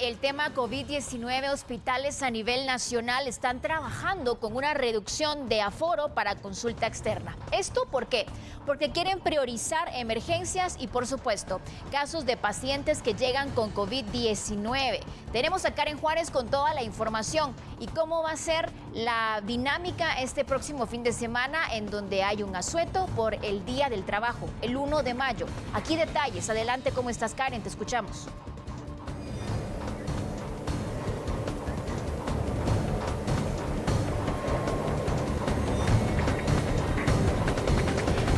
el tema COVID-19, hospitales a nivel nacional están trabajando con una reducción de aforo para consulta externa. ¿Esto por qué? Porque quieren priorizar emergencias y, por supuesto, casos de pacientes que llegan con COVID-19. Tenemos a Karen Juárez con toda la información y cómo va a ser la dinámica este próximo fin de semana, en donde hay un asueto por el Día del Trabajo, el 1 de mayo. Aquí detalles. Adelante, ¿cómo estás, Karen? Te escuchamos.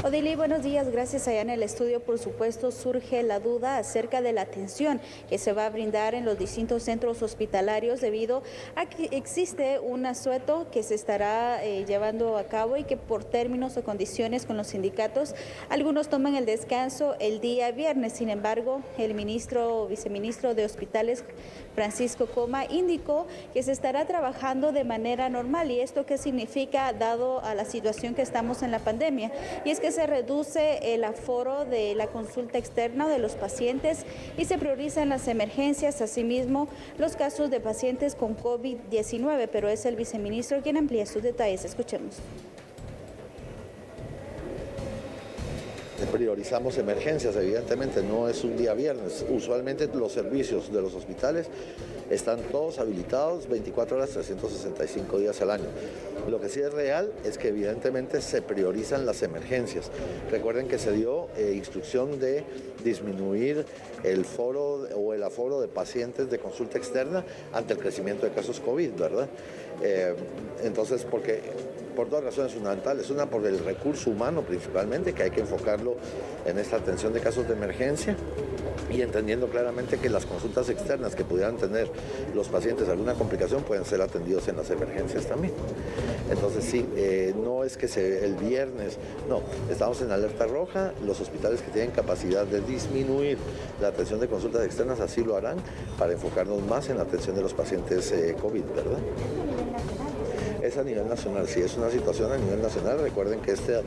Odili, buenos días. Gracias. Allá en el estudio, por supuesto, surge la duda acerca de la atención que se va a brindar en los distintos centros hospitalarios debido a que existe un asueto que se estará llevando a cabo y que por términos o condiciones con los sindicatos, algunos toman el descanso el día viernes. Sin embargo, el viceministro de Hospitales, Francisco Coma, indicó que se estará trabajando de manera normal. ¿Y esto qué significa dado a la situación que estamos en la pandemia? Y es que se reduce el aforo de la consulta externa de los pacientes y se priorizan las emergencias, asimismo los casos de pacientes con COVID-19, pero es el viceministro quien amplía sus detalles. Escuchemos. Priorizamos emergencias, evidentemente, no es un día viernes. Usualmente los servicios de los hospitales están todos habilitados 24 horas, 365 días al año. Lo que sí es real es que evidentemente se priorizan las emergencias. Recuerden que se dio instrucción de disminuir el foro o el aforo de pacientes de consulta externa ante el crecimiento de casos COVID, ¿verdad? Entonces, por dos razones fundamentales. Una, por el recurso humano principalmente, que hay que enfocarlo en esta atención de casos de emergencia, y entendiendo claramente que las consultas externas que pudieran tener los pacientes alguna complicación pueden ser atendidos en las emergencias también. Entonces sí, no es que el viernes, no, estamos en alerta roja. Los hospitales que tienen capacidad de disminuir la atención de consultas externas así lo harán para enfocarnos más en la atención de los pacientes COVID, ¿verdad? Es a nivel nacional, sí, es una situación a nivel nacional. Recuerden que esta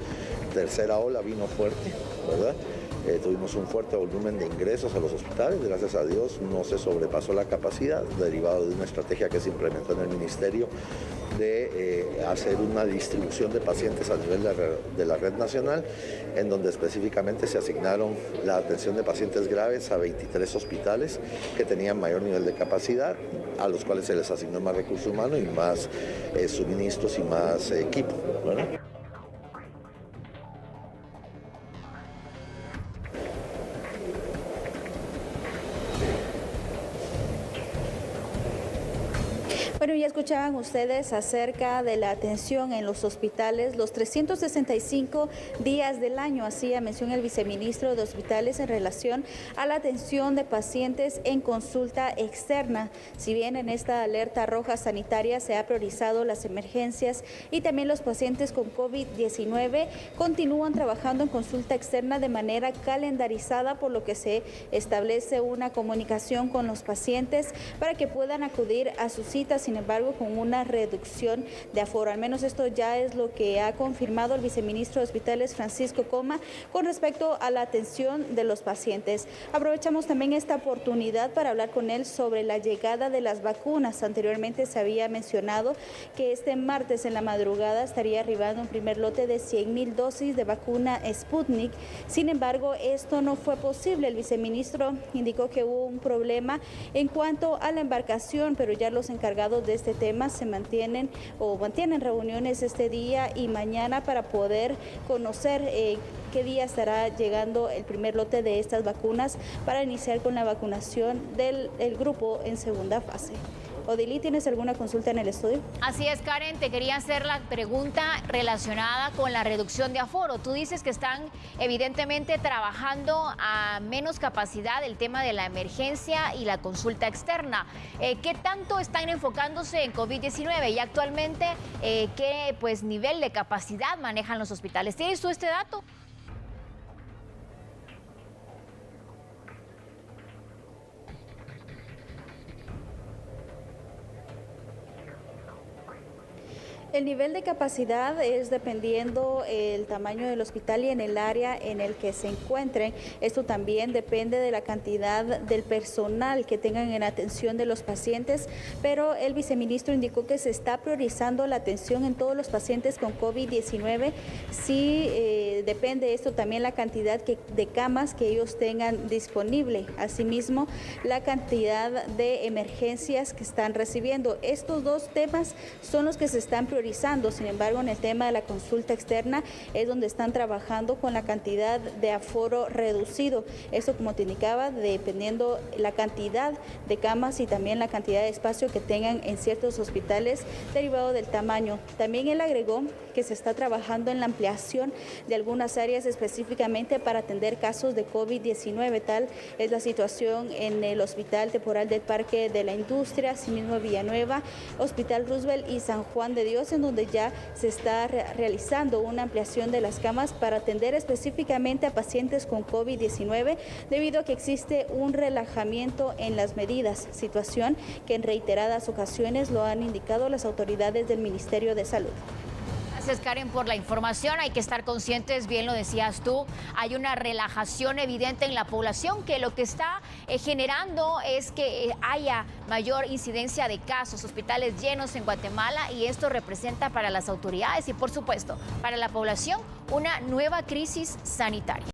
tercera ola vino fuerte, ¿verdad? Tuvimos un fuerte volumen de ingresos a los hospitales, gracias a Dios no se sobrepasó la capacidad, derivado de una estrategia que se implementó en el ministerio de hacer una distribución de pacientes a nivel de la red nacional, en donde específicamente se asignaron la atención de pacientes graves a 23 hospitales que tenían mayor nivel de capacidad, a los cuales se les asignó más recurso humano y más suministros y más equipo, ¿verdad? Bueno, ya escuchaban ustedes acerca de la atención en los hospitales, los 365 días del año, así mencionó el viceministro de Hospitales en relación a la atención de pacientes en consulta externa. Si bien en esta alerta roja sanitaria se ha priorizado las emergencias y también los pacientes con COVID-19 continúan trabajando en consulta externa de manera calendarizada, por lo que se establece una comunicación con los pacientes para que puedan acudir a sus citas. Sin embargo, con una reducción de aforo. Al menos esto ya es lo que ha confirmado el viceministro de Hospitales, Francisco Coma, con respecto a la atención de los pacientes. Aprovechamos también esta oportunidad para hablar con él sobre la llegada de las vacunas. Anteriormente se había mencionado que este martes en la madrugada estaría arribando un primer lote de 100,000 dosis de vacuna Sputnik. Sin embargo, esto no fue posible. El viceministro indicó que hubo un problema en cuanto a la embarcación, pero ya los encargados de este tema se mantienen reuniones este día y mañana para poder conocer qué día estará llegando el primer lote de estas vacunas para iniciar con la vacunación del grupo en segunda fase. Odili, ¿tienes alguna consulta en el estudio? Así es, Karen, te quería hacer la pregunta relacionada con la reducción de aforo. Tú dices que están evidentemente trabajando a menos capacidad el tema de la emergencia y la consulta externa. ¿Qué tanto están enfocándose en COVID-19 y actualmente qué nivel de capacidad manejan los hospitales? ¿Tienes tú este dato? El nivel de capacidad es dependiendo el tamaño del hospital y en el área en el que se encuentren. Esto también depende de la cantidad del personal que tengan en atención de los pacientes, pero el viceministro indicó que se está priorizando la atención en todos los pacientes con COVID-19. Sí, depende esto también la cantidad de camas que ellos tengan disponible. Asimismo, la cantidad de emergencias que están recibiendo. Estos dos temas son los que se están priorizando. Sin embargo, en el tema de la consulta externa es donde están trabajando con la cantidad de aforo reducido. Esto, como te indicaba, dependiendo la cantidad de camas y también la cantidad de espacio que tengan en ciertos hospitales derivado del tamaño. También él agregó que se está trabajando en la ampliación de algunas áreas específicamente para atender casos de COVID-19. Tal es la situación en el Hospital Temporal del Parque de la Industria, asimismo Villanueva, Hospital Roosevelt y San Juan de Dios, en donde ya se está realizando una ampliación de las camas para atender específicamente a pacientes con COVID-19 debido a que existe un relajamiento en las medidas, situación que en reiteradas ocasiones lo han indicado las autoridades del Ministerio de Salud. Gracias, Karen, por la información. Hay que estar conscientes, bien lo decías tú, hay una relajación evidente en la población que lo que está generando es que haya mayor incidencia de casos, hospitales llenos en Guatemala, y esto representa para las autoridades y, por supuesto, para la población una nueva crisis sanitaria.